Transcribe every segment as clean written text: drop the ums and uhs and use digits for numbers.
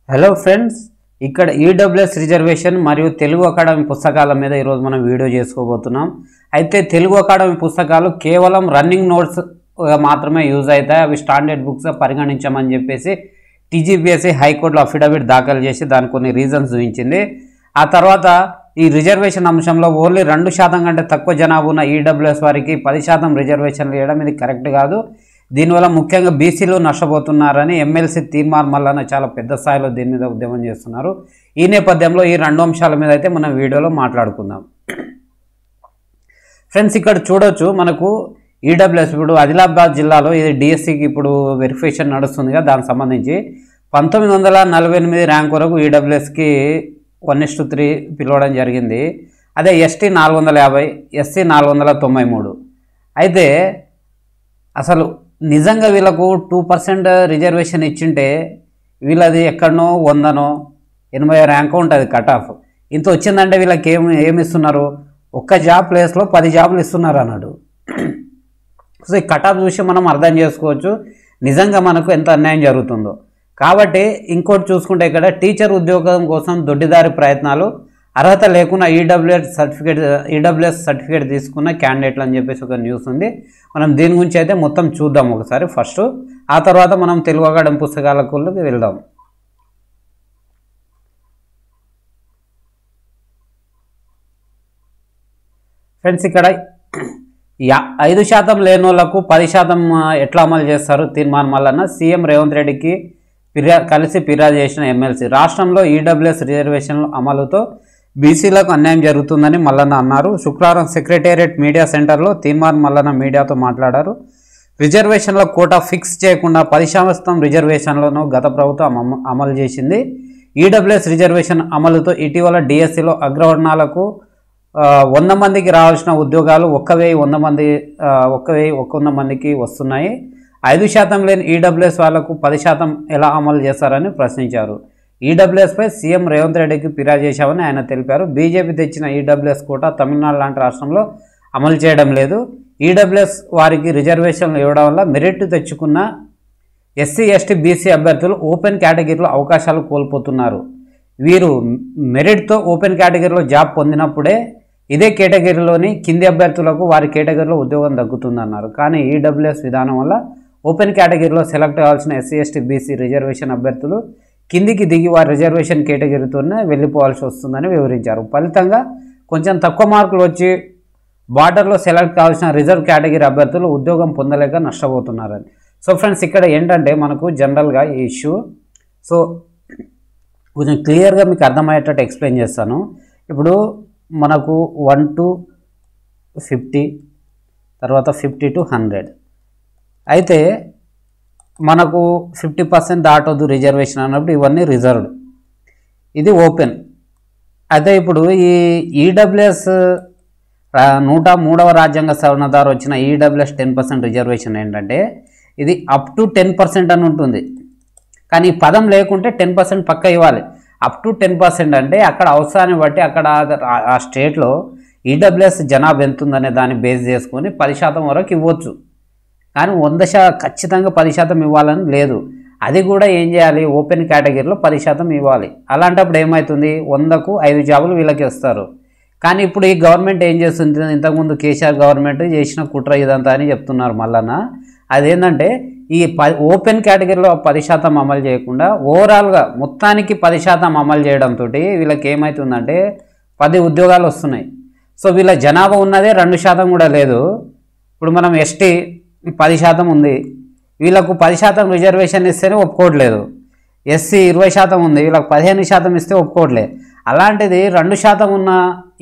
Hello friends, ఇక్కడ EWS reservation మరియు Telugu academy పుస్తకాల మీద ఈరోజు మనం వీడియో చేసుకోబోతున్నాం. అయితే తెలుగు అకాడమీ పుస్తకాలు కేవలం రన్నింగ్ నోట్స్ మాత్రమే యూజ్ అవుతాయి. అవి స్టాండర్డ్ బుక్స్ పరిగణించమని చెప్పేసి టీజీపీఎస్సీ హైకోర్టులో అఫిడవిట్ దాఖలు చేసి దానికి కొన్ని రీజన్స్ చూపించింది. ఆ తర్వాత ఈ రిజర్వేషన్ అంశంలో ఓన్లీ 2% కంటే తక్కువ జనాభా ఉన్న ఈడబ్ల్యూఎస్ వారికి 10% రిజర్వేషన్లు ఇవ్వడం ఇది కరెక్ట్ కాదు. దీనివల్ల ముఖ్యంగా బీసీలు నష్టపోతున్నారని ఎమ్మెల్సీ తీర్మార్ మల్లన్న చాలా పెద్ద స్థాయిలో దీని మీద ఉద్యమం చేస్తున్నారు. ఈ నేపథ్యంలో ఈ 2 అంశాల మీద అయితే మనం వీడియోలో మాట్లాడుకుందాం. ఫ్రెండ్స్, ఇక్కడ చూడొచ్చు మనకు ఈడబ్ల్యూఎస్ ఇప్పుడు ఆదిలాబాద్ జిల్లాలో ఇది డిఎస్సికి ఇప్పుడు వెరిఫికేషన్ నడుస్తుంది కదా, దానికి సంబంధించి 1948 ర్యాంక్ వరకు ఈడబ్ల్యూఎస్కి 1:3 పిలవడం జరిగింది. అదే ఎస్టీ 450, ఎస్సీ 493. అయితే అసలు నిజంగా వీళ్ళకు 2% రిజర్వేషన్ ఇచ్చింటే వీళ్ళది ఎక్కడనో 100నో 80 ర్యాంక్ ఉంటుంది కట్ ఆఫ్. ఇంత వచ్చిందంటే వీళ్ళకి ఏమి ఇస్తున్నారు? ఒక్క జాబ్ ప్లేస్లో 10 జాబులు ఇస్తున్నారు అన్నాడు. సో ఈ కట్ ఆఫ్ చూసి మనం అర్థం చేసుకోవచ్చు నిజంగా మనకు ఎంత అన్యాయం జరుగుతుందో. కాబట్టి ఇంకోటి చూసుకుంటే ఇక్కడ టీచర్ ఉద్యోగం కోసం దొడ్డిదారి ప్రయత్నాలు, అర్హత లేకుండా ఈడబ్ల్యూఎస్ సర్టిఫికేట్ తీసుకున్న క్యాండిడేట్లు అని చెప్పేసి ఒక న్యూస్ ఉంది. మనం దీని గురించి అయితే మొత్తం చూద్దాం ఒకసారి ఫస్ట్. ఆ తర్వాత మనం తెలుగు అకాడమీ పుస్తకాలకు వెళ్దాం. ఫ్రెండ్స్, ఇక్కడ 5% లేని వాళ్ళకు 10% ఎట్లా అమలు చేస్తారు? తీర్మానం మల్లన్న సీఎం రేవంత్ రెడ్డికి కలిసి ఫిర్యాదు చేసిన ఎమ్మెల్సీ. రాష్ట్రంలో ఈడబ్ల్యూఎస్ రిజర్వేషన్ల అమలుతో బీసీలకు అన్యాయం జరుగుతుందని మల్లన్న అన్నారు. శుక్రవారం సెక్రటేరియట్ మీడియా సెంటర్లో తీర్మానం మల్లన్న మీడియాతో మాట్లాడారు. రిజర్వేషన్ల కోటా ఫిక్స్ చేయకుండా 10% రిజర్వేషన్లను గత ప్రభుత్వం అమలు చేసింది. ఈడబ్ల్యూఎస్ రిజర్వేషన్ అమలుతో ఇటీవల డిఎస్సిలో అగ్రవర్ణాలకు 100 మందికి రావాల్సిన ఉద్యోగాలు 1,100 మందికి వస్తున్నాయి. 5% లేని ఈడబ్ల్యూఎస్ వాళ్లకు 10% ఎలా అమలు చేస్తారని ప్రశ్నించారు. ఈడబ్ల్యూఎస్పై సీఎం రేవంత్ రెడ్డికి ఫిర్యాదు చేశామని ఆయన తెలిపారు. బీజేపీ తెచ్చిన ఈడబ్ల్యూఎస్ కోటా తమిళనాడు లాంటి రాష్ట్రంలో అమలు చేయడం లేదు. ఈడబ్ల్యూఎస్ వారికి రిజర్వేషన్లు ఇవ్వడం వల్ల మెరిట్ తెచ్చుకున్న ఎస్సీ, ఎస్టీ, బీసీ అభ్యర్థులు ఓపెన్ కేటగిరీలో అవకాశాలు కోల్పోతున్నారు. వీరు మెరిట్తో ఓపెన్ కేటగిరీలో జాబ్ పొందినప్పుడే ఇదే కేటగిరీలోని కింది అభ్యర్థులకు వారి కేటగిరీలో ఉద్యోగం దక్కుతుందన్నారు. కానీ ఈడబ్ల్యూఎస్ విధానం వల్ల ఓపెన్ కేటగిరీలో సెలెక్ట్ కావాల్సిన ఎస్సీ, ఎస్టీ, బీసీ రిజర్వేషన్ అభ్యర్థులు కిందికి దిగి వారి రిజర్వేషన్ కేటగిరీతోనే వెళ్ళిపోవాల్సి వస్తుందని వివరించారు. ఫలితంగా కొంచెం తక్కువ మార్కులు వచ్చి బార్డర్లో సెలెక్ట్ కావాల్సిన రిజర్వ్ కేటగిరీ అభ్యర్థులు ఉద్యోగం పొందలేక నష్టపోతున్నారని. సో ఫ్రెండ్స్, ఇక్కడ ఏంటంటే మనకు జనరల్గా ఈ ఇష్యూ కొంచెం క్లియర్గా మీకు అర్థమయ్యేటట్టు ఎక్స్ప్లెయిన్ చేస్తాను. ఇప్పుడు మనకు 1 to 50, తర్వాత 50 to 100. అయితే మనకు 50% దాటొద్దు రిజర్వేషన్ అన్నప్పుడు ఇవన్నీ రిజర్వ్డ్, ఇది ఓపెన్. అయితే ఇప్పుడు ఈ ఈడబ్ల్యూఎస్ 103వ రాజ్యాంగ సవరణ ద్వారా వచ్చిన ఈడబ్ల్యూఎస్ 10% రిజర్వేషన్ ఏంటంటే ఇది అప్ టు 10% అని ఉంటుంది. కానీ ఈ పదం లేకుంటే 10% పక్క ఇవ్వాలి. అప్ టు 10% అంటే అక్కడ అవసరాన్ని బట్టి అక్కడ ఆ స్టేట్లో ఈడబ్ల్యూఎస్ జనాభా ఎంత ఉందనే దాన్ని బేస్ చేసుకొని 10% వరకు ఇవ్వచ్చు. కానీ 100% ఖచ్చితంగా 10% ఇవ్వాలని లేదు. అది కూడా ఏం చేయాలి? ఓపెన్ కేటగిరీలో 10% ఇవ్వాలి. అలాంటప్పుడు ఏమవుతుంది? 100కు 5 జాబులు వీళ్ళకి వస్తారు. కానీ ఇప్పుడు ఈ గవర్నమెంట్ ఏం చేస్తుంది? ఇంతకుముందు కేసీఆర్ గవర్నమెంట్ చేసిన కుట్ర ఇదంతా అని చెప్తున్నారు మల్లన్న. అదేంటంటే ఈ ఓపెన్ కేటగిరీలో 10% అమలు చేయకుండా ఓవరాల్గా మొత్తానికి 10% అమలు చేయడంతో వీళ్ళకి ఏమవుతుందంటే 10 ఉద్యోగాలు వస్తున్నాయి. సో వీళ్ళ జనాభా ఉన్నదే 2% కూడా లేదు. ఇప్పుడు మనం ఎస్టీ 10% ఉంది, వీళ్ళకు 10% రిజర్వేషన్ ఇస్తేనే ఒప్పుకోవట్లేదు. ఎస్సీ 20% ఉంది, వీళ్ళకి 15% ఇస్తే ఒప్పుకోవట్లేదు. అలాంటిది 2% ఉన్న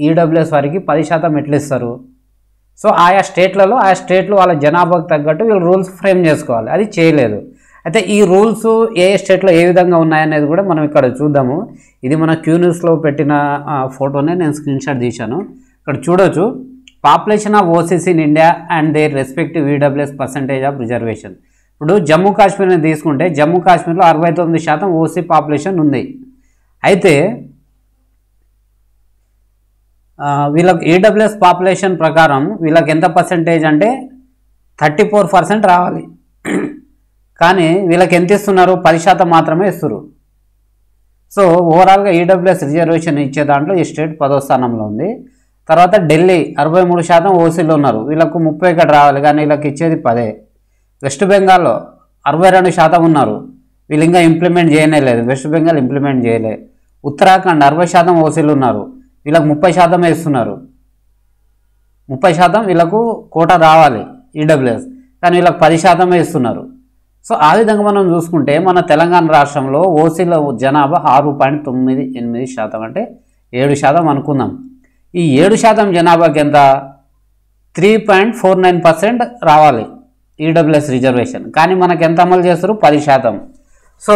ఈడబ్ల్యూఎస్ వారికి 10% ఎట్లా ఇస్తారు? సో ఆయా స్టేట్లు వాళ్ళ జనాభాకు తగ్గట్టు వీళ్ళు రూల్స్ ఫ్రేమ్ చేసుకోవాలి. అది చేయలేదు. అయితే ఈ రూల్స్ ఏ స్టేట్లో ఏ విధంగా ఉన్నాయనేది కూడా మనం ఇక్కడ చూద్దాము. ఇది మన క్యూ న్యూస్లో పెట్టిన ఫోటోనే నేను స్క్రీన్షాట్ తీశాను. ఇక్కడ చూడొచ్చు, population of OCC in India and their respective EWS percentage of reservation. ఇప్పుడు జమ్మూ కాశ్మీర్ని తీసుకుంటే జమ్మూ కాశ్మీర్లో 69% ఓసీ పాపులేషన్ ఉంది. అయితే వీళ్ళకి ఈడబ్ల్యూఎస్ పాపులేషన్ ప్రకారం వీళ్ళకి ఎంత పర్సంటేజ్ అంటే 34% రావాలి. కానీ వీళ్ళకి ఎంత ఇస్తున్నారు? 10% మాత్రమే ఇస్తున్నారు. సో ఓవరాల్గా ఈడబ్ల్యూఎస్ రిజర్వేషన్ ఇచ్చే దాంట్లో ఈ స్టేట్ 10వ స్థానంలో ఉంది. తర్వాత ఢిల్లీ 63% ఓసీలో ఉన్నారు, వీళ్ళకు 30 ఇక్కడ రావాలి కానీ వీళ్ళకి ఇచ్చేది 10. వెస్ట్ బెంగాల్లో 62% ఉన్నారు, వీళ్ళు ఇంకా ఇంప్లిమెంట్ చేయలేదు, వెస్ట్ బెంగాల్ ఇంప్లిమెంట్ చేయలే. ఉత్తరాఖండ్ 60% ఓసీలు ఉన్నారు, వీళ్ళకి 30% ఇస్తున్నారు, 30% వీళ్ళకు కోటా రావాలి ఈడబ్ల్యూఎస్, కానీ వీళ్ళకి 10% ఇస్తున్నారు. సో ఆ విధంగా మనం చూసుకుంటే మన తెలంగాణ రాష్ట్రంలో ఓసీల జనాభా 6.98%, అంటే 7% అనుకుందాం. ఈ 7% జనాభాకి ఎంత 3.49% రావాలి ఈడబ్ల్యూఎస్ రిజర్వేషన్, కానీ మనకు ఎంత అమలు చేస్తారు 10%. సో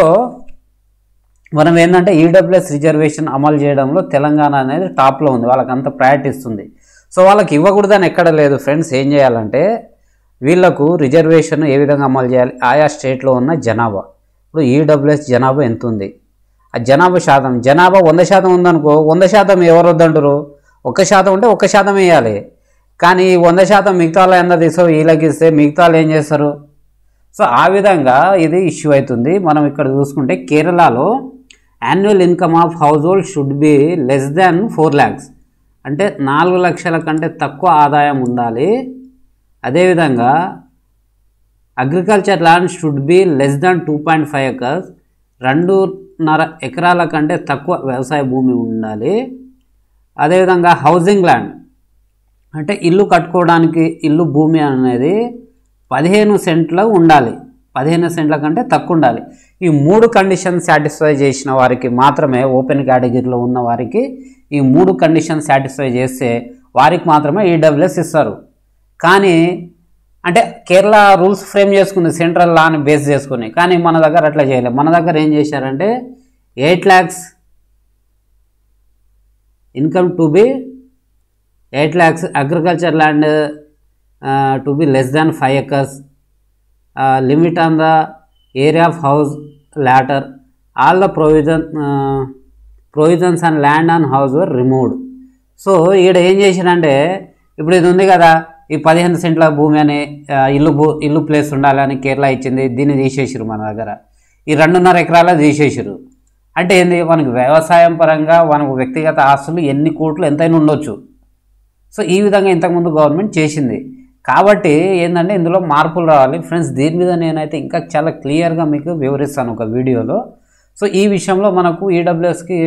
మనం ఏంటంటే ఈడబ్ల్యూఎస్ రిజర్వేషన్ అమలు చేయడంలో తెలంగాణ అనేది టాప్లో ఉంది, వాళ్ళకి అంత ప్రయారిటీ ఇస్తుంది. సో వాళ్ళకి ఇవ్వకూడదని ఎక్కడ లేదు ఫ్రెండ్స్. ఏం చేయాలంటే వీళ్లకు రిజర్వేషన్ ఏ విధంగా అమలు చేయాలి, ఆయా స్టేట్లో ఉన్న జనాభా, ఇప్పుడు ఈడబ్ల్యూఎస్ జనాభా ఎంత ఉంది, ఆ జనాభా 100% ఉందనుకో, 100% ఎవరు వద్దంటారు, 1% ఉంటే 1% వేయాలి. కానీ 100% మిగతా వాళ్ళు ఎంత తీసుకో వీళ్ళకి ఇస్తే మిగతా వాళ్ళు ఏం చేస్తారు. సో ఆ విధంగా ఇది ఇష్యూ అవుతుంది. మనం ఇక్కడ చూసుకుంటే కేరళలో annual income of house hold should be less than 4 lakhs, అంటే 4 లక్షల కంటే తక్కువ ఆదాయం ఉండాలి. అదేవిధంగా agriculture land should be less than 2.5 acres, 2.5 ఎకరాల కంటే తక్కువ వ్యవసాయ భూమి ఉండాలి. అదేవిధంగా హౌసింగ్ ల్యాండ్ అంటే ఇల్లు కట్టుకోవడానికి ఇల్లు భూమి అనేది 15 సెంట్లు ఉండాలి, 15 సెంట్ల కంటే తక్కువ ఉండాలి. ఈ 3 కండిషన్స్ సాటిస్ఫై చేసిన వారికి మాత్రమే, ఓపెన్ కేటగిరీలో ఉన్న వారికి ఈ 3 కండిషన్స్ సాటిస్ఫై చేస్తే వారికి మాత్రమే ఈడబ్ల్యూఎస్ ఇస్తారు. కానీ అంటే కేరళ రూల్స్ ఫ్రేమ్ చేసుకుంది సెంట్రల్ లాని బేస్ చేసుకుని, కానీ మన దగ్గర అట్లా చేయలేదు. మన దగ్గర ఏం చేశారంటే 8 lakhs income to be 8 lakhs, agriculture land to be less than 5 acres, limit on the area of house later, all the provisions and land and house were removed. So ఈడ ఏం చేశారంటే ఇప్పుడు ఇది ఉంది కదా, ఈ 15 సెంట్ల భూమి అని ఇల్లు ప్లేస్ ఉండాలని కేరళ ఇచ్చింది, దీన్ని తీసేసారు. మన దగ్గర ఈ 2.5 ఎకరాల తీసేసారు. అంటే ఏంది, మనకు వ్యవసాయం పరంగా మనకు వ్యక్తిగత ఆస్తులు ఎన్ని కోట్లు ఎంతైనా ఉండొచ్చు. సో ఈ విధంగా ఇంతకుముందు గవర్నమెంట్ చేసింది. కాబట్టి ఏంటంటే ఇందులో మార్పులు రావాలి ఫ్రెండ్స్. దీని మీద నేనైతే ఇంకా చాలా క్లియర్గా మీకు వివరిస్తాను ఒక వీడియోలో. సో ఈ విషయంలో మనకు ఈడబ్ల్యూఎస్కి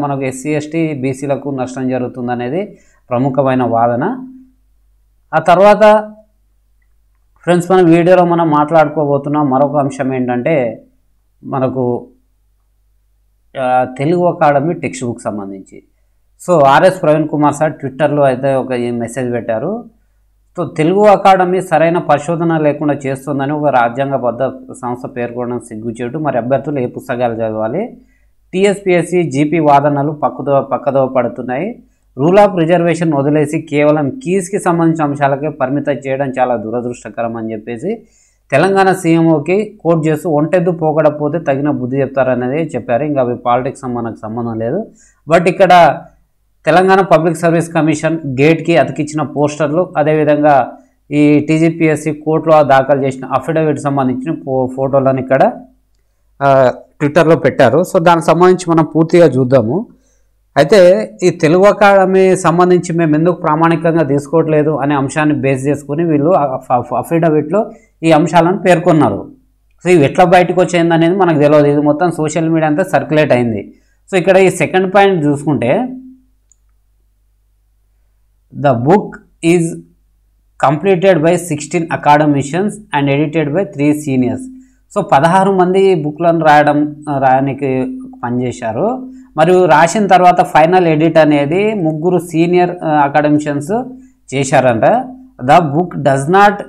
మనకు ఎస్సీ ఎస్టీ బీసీలకు నష్టం జరుగుతుందనేది ప్రముఖమైన వాదన. ఆ తర్వాత ఫ్రెండ్స్ మన వీడియోలో మనం మాట్లాడుకోబోతున్న మరొక అంశం ఏంటంటే మనకు తెలుగు అకాడమీ టెక్స్ట్ బుక్ సంబంధించి. So RS Praveen Kumar sir ట్విట్టర్లో అయితే ఒక మెసేజ్ పెట్టారు. సో తెలుగు అకాడమీ సరైన పరిశోధన లేకుండా చేస్తుందని ఒక రాజ్యాంగబద్ధ సంస్థ పేర్కొనడం సిగ్గుచేటు. మరి అభ్యర్థులు ఏ పుస్తకాలు చదవాలి? టీఎస్పీఎస్సీ జీపీ వాదనలు పక్కదోవ పడుతున్నాయి. రూల్ ఆఫ్ రిజర్వేషన్ వదిలేసి కేవలం కీస్కి సంబంధించిన అంశాలకే పరిమితం చేయడం చాలా దురదృష్టకరం అని చెప్పేసి తెలంగాణ సీఎంఓకి కోట్ చేస్తూ ఒంటెద్దు పోకడపోతే తగిన బుద్ధి చెప్తారనేది చెప్పారు. ఇంకా అవి పాలిటిక్స్ మనకు సంబంధం లేదు. బట్ ఇక్కడ తెలంగాణ పబ్లిక్ సర్వీస్ కమిషన్ గేట్కి అతికిచ్చిన పోస్టర్లు, అదేవిధంగా ఈ టీజీపీఎస్సీ కోర్టులో దాఖలు చేసిన అఫిడవిట్ సంబంధించిన ఫోటోలను ఇక్కడ ట్విట్టర్లో పెట్టారు. సో దానికి సంబంధించి మనం పూర్తిగా చూద్దాము. అయితే ఈ తెలుగు అకాడమీ సంబంధించి మేము ఎందుకు ప్రామాణికంగా తీసుకోవట్లేదు అనే అంశాన్ని బేస్ చేసుకుని వీళ్ళు అఫిడవిట్లో ఈ అంశాలను పేర్కొన్నారు. సో ఇవి ఎట్లా బయటకు వచ్చేది అనేది మనకు తెలియదు. ఇది మొత్తం సోషల్ మీడియా అంతా సర్క్యులేట్ అయింది. సో ఇక్కడ ఈ సెకండ్ పాయింట్ చూసుకుంటే the book is completed by 16 academicians and edited by 3 seniors. So 16 మంది బుక్లను రాయడానికి పనిచేశారు. మరియు రాసిన తర్వాత ఫైనల్ ఎడిట్ అనేది 3 సీనియర్ అకాడమిషియన్స్ చేశారంట. The book does not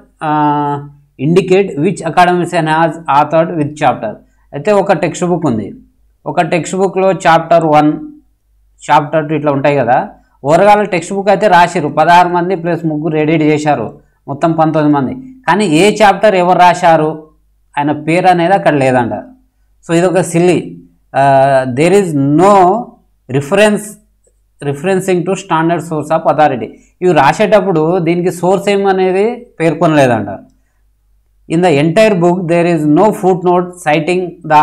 indicate which academician has authored with chapter. అయితే ఒక టెక్స్ట్ బుక్ ఉంది. ఒక టెక్స్ట్ బుక్లో చాప్టర్ 1, చాప్టర్ 2 ఇట్లా ఉంటాయి కదా. ఓవరాల్ టెక్స్ట్ బుక్ అయితే రాశారు 16 మంది ప్లస్ 3 ఎడిట్ చేశారు, మొత్తం 19 మంది. కానీ ఏ చాప్టర్ ఎవరు రాశారు ఆయన పేరు అనేది అక్కడ లేదంట. సో ఇది ఒక silly. There is no referencing to standard source of authority. ఇవి రాసేటప్పుడు దీనికి సోర్స్ ఏమనేది పేర్కొనలేదంట. In the entire book there is no footnote citing the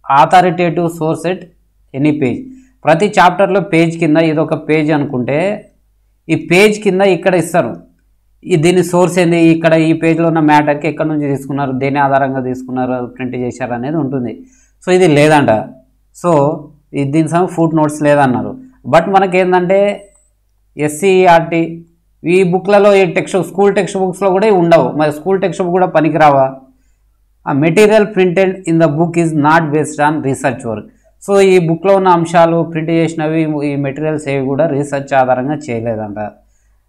authoritative source at any page. ప్రతి చాప్టర్లో పేజ్ కింద ఇదొక పేజ్ అనుకుంటే ఈ పేజ్ కింద ఇక్కడ ఇస్తారు దీని సోర్స్ ఏంది, ఇక్కడ ఈ పేజ్లో ఉన్న మ్యాటర్కి ఎక్కడి నుంచి తీసుకున్నారు, దేని ఆధారంగా తీసుకున్నారు, ప్రింట్ చేశారు అనేది ఉంటుంది. సో ఇది లేదంట. సో దీని సమ ఫుట్ నోట్స్ లేదన్నారు. బట్ మనకేంటంటే ఎస్సీఆర్టీ ఈ బుక్లలో ఈ స్కూల్ టెక్స్ట్ బుక్స్లో కూడా ఉండవు. మరి స్కూల్ టెక్స్ట్ బుక్ కూడా పనికిరావా? ఆ material printed in the book is not based on research work. So ఈ బుక్లో ఉన్న అంశాలు ప్రింట్ చేసినవి ఈ మెటీరియల్స్ ఏవి కూడా రీసెర్చ్ ఆధారంగా చేయలేదంట.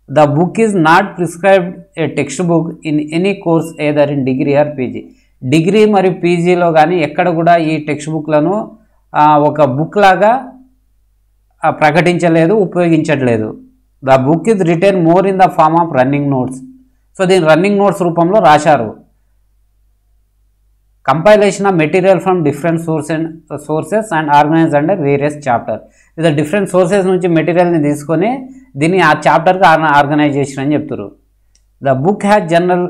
The book is not prescribed a textbook in any course either in degree or PG. Degree మరియు పీజీలో కానీ ఎక్కడ కూడా ఈ టెక్స్ట్ బుక్లను ఒక బుక్ లాగా ప్రకటించలేదు, ఉపయోగించట్లేదు. The book is written more in the form of running notes. So దీని రన్నింగ్ నోట్స్ రూపంలో రాశారు. Compilation of material from different sources and organise under various chapter. ఇది డిఫరెంట్ సోర్సెస్ నుంచి మెటీరియల్ని తీసుకొని దీన్ని ఆ చాప్టర్కి ఆర్గనైజేషన్ అని చెప్తారు. The book has general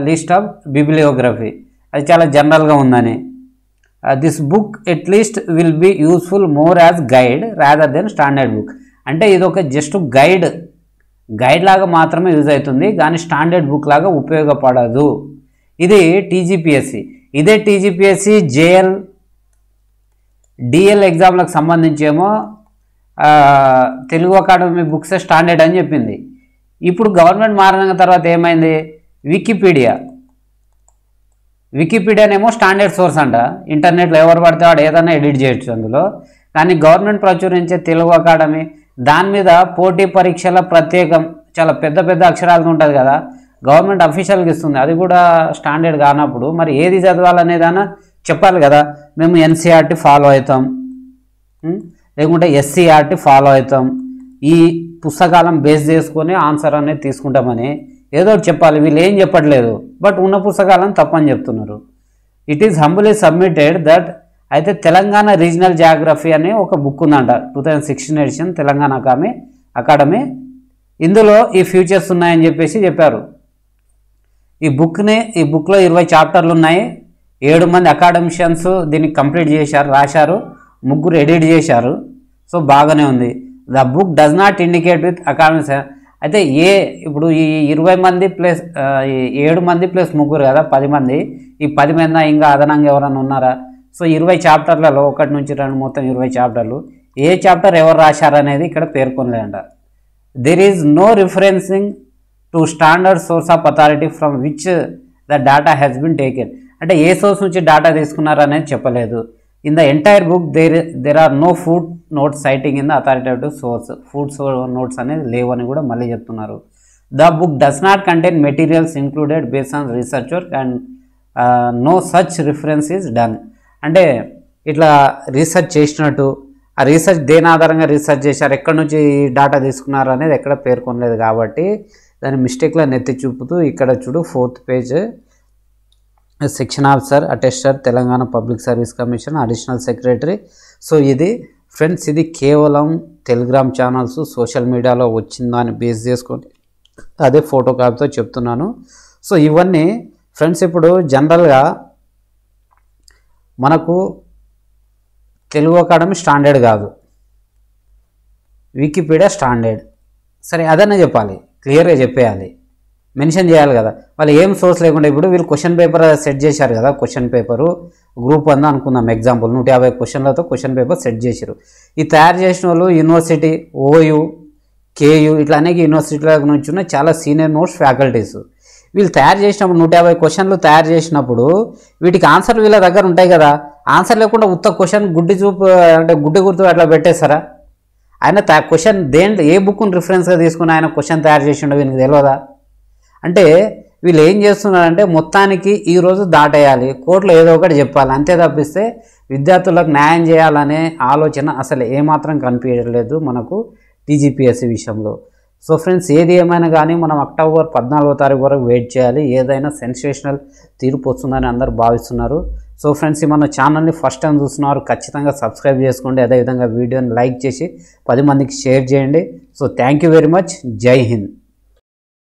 list of bibliography. అది చాలా జనరల్గా ఉందని. This book at least will be useful more as guide rather than standard book. అంటే ఇది ఒక జస్ట్ గైడ్ లాగా మాత్రమే యూజ్ అవుతుంది, కానీ స్టాండర్డ్ బుక్ లాగా ఉపయోగపడదు. ఇది టీజీపీఎస్సి. ఇదే టీజీపీఎస్సి జేఎల్ డిఎల్ ఎగ్జామ్లకు సంబంధించేమో తెలుగు అకాడమీ బుక్స్ స్టాండర్డ్ అని చెప్పింది. ఇప్పుడు గవర్నమెంట్ మారిన తర్వాత ఏమైంది, వికీపీడియానేమో స్టాండర్డ్ సోర్స్ అంట. ఇంటర్నెట్లో ఎవరు పడితే వాడు ఏదైనా ఎడిట్ చేయొచ్చు అందులో. కానీ గవర్నమెంట్ ప్రచురించే తెలుగు అకాడమీ దాని మీద పోటీ పరీక్షల ప్రత్యేకం చాలా పెద్ద పెద్ద అక్షరాలతో ఉంటుంది కదా, గవర్నమెంట్ అఫీషియల్గా ఇస్తుంది. అది కూడా స్టాండర్డ్ కానప్పుడు మరి ఏది చదవాలనేదానా చెప్పాలి కదా. మేము ఎన్సీఆర్టీ ఫాలో అవుతాం, లేకుంటే ఎస్సీఆర్టీ ఫాలో అవుతాం, ఈ పుస్తకాలను బేస్ చేసుకొని ఆన్సర్ అనేది తీసుకుంటామని ఏదో చెప్పాలి. వీళ్ళు ఏం చెప్పట్లేదు, బట్ ఉన్న పుస్తకాలను తప్పని చెప్తున్నారు. It is humbly submitted that. అయితే తెలంగాణ రీజనల్ జాగ్రఫీ అనే ఒక బుక్ ఉందంట, 2016 ఎడిషన్ తెలంగాణ అకాడమీ. ఇందులో ఈ ఫ్యూచర్స్ ఉన్నాయని చెప్పారు. ఈ బుక్లో 20 చాప్టర్లు ఉన్నాయి. 7 మంది అకాడమిషియన్స్ దీన్ని కంప్లీట్ చేశారు, రాశారు, 3 ఎడిట్ చేశారు. సో బాగానే ఉంది. The book does not indicate with academics. అయితే ఇప్పుడు ఈ 20 మంది ప్లస్ 7 మంది ప్లస్ 3 కదా 10 మంది. ఈ 10 మంది ఇంకా అదనంగా ఎవరైనా ఉన్నారా? సో 20 చాప్టర్లలో 1 నుంచి 2 మొత్తం 20 చాప్టర్లు. ఏ చాప్టర్ ఎవరు రాశారనేది ఇక్కడ పేర్కొనలేదంట. There is no referencing to standard source of authority from which the data has been taken. అంటే ఏ సోర్స్ నుంచి డేటా తీసుకున్నారు అనేది చెప్పలేదు. In the entire book there are no footnotes citing in the authoritative source. Footnotes అనేది లేవని కూడా మళ్ళీ చెప్తున్నారు. The book does not contain materials included based on research work and no such reference is done. అంటే ఇట్లా research చేసినట్టు, ఆ research దేని ఆధారంగా రీసెర్చ్ చేశారు, ఎక్కడి నుంచి డేటా తీసుకున్నారు అనేది ఎక్కడ పేర్కొనలేదు. కాబట్టి దాని మిస్టేక్లో నెత్తి చూపుతూ ఇక్కడ చూడు 4th page, section officer attester Telangana public service commission additional secretary. So ఇది ఫ్రెండ్స్, ఇది కేవలం టెలిగ్రామ్ ఛానల్స్ సోషల్ మీడియాలో వచ్చిందాన్ని బేస్ చేసుకొని అదే ఫోటో కాపీతో చెప్తున్నాను. సో ఇవన్నీ ఫ్రెండ్స్ ఇప్పుడు జనరల్గా మనకు తెలుగు అకాడమీ స్టాండర్డ్ కాదు, వికీపీడియా స్టాండర్డ్. సరే అదన్నా చెప్పాలి, క్లియర్గా చెప్పేయాలి, మెన్షన్ చేయాలి కదా. వాళ్ళు ఏం సోర్స్ లేకుండా ఇప్పుడు వీళ్ళు క్వశ్చన్ పేపర్ సెట్ చేశారు కదా, క్వశ్చన్ పేపరు గ్రూప్ 1 అనుకుందాం ఎగ్జాంపుల్, 150 క్వశ్చన్లతో క్వశ్చన్ పేపర్ సెట్ చేశారు. ఈ తయారు చేసిన వాళ్ళు యూనివర్సిటీ, ఓయూ, కేయూ ఇట్లా అనేక యూనివర్సిటీల నుంచి ఉన్న చాలా సీనియర్ నోట్స్ ఫ్యాకల్టీస్. వీళ్ళు తయారు చేసినప్పుడు 150 క్వశ్చన్లు తయారు చేసినప్పుడు వీటికి ఆన్సర్లు వీళ్ళ దగ్గర ఉంటాయి కదా. ఆన్సర్ లేకుండా ఉత్త క్వశ్చన్ గుడ్డి గుర్తు అట్లా పెట్టేస్తారా? ఆయన క్వశ్చన్ ఏ బుక్ను రిఫరెన్స్గా తీసుకుని ఆయన క్వశ్చన్ తయారు చేసిండో వీళ్ళకి తెలియదా? అంటే వీళ్ళు ఏం చేస్తున్నారంటే మొత్తానికి ఈరోజు దాటేయాలి, కోర్టులో ఏదో ఒకటి చెప్పాలి, అంతే తప్పిస్తే విద్యార్థులకు న్యాయం చేయాలనే ఆలోచన అసలు ఏమాత్రం కనిపించలేదు మనకు టీజీపీఎస్సీ విషయంలో. సో ఫ్రెండ్స్, ఏది ఏమైనా కానీ మనం అక్టోబర్ 14వ తారీఖు వరకు వెయిట్ చేయాలి. ఏదైనా సెన్సేషనల్ తీర్పు వస్తుందని అందరూ భావిస్తున్నారు. సో ఫ్రెండ్స్, మన ఛానల్ని ఫస్ట్ టైం చూస్తున్నారు, ఖచ్చితంగా సబ్స్క్రైబ్ చేసుకోండి. అదేవిధంగా వీడియోని లైక్ చేసి 10 మందికి షేర్ చేయండి. So thank you very much. జై హింద్.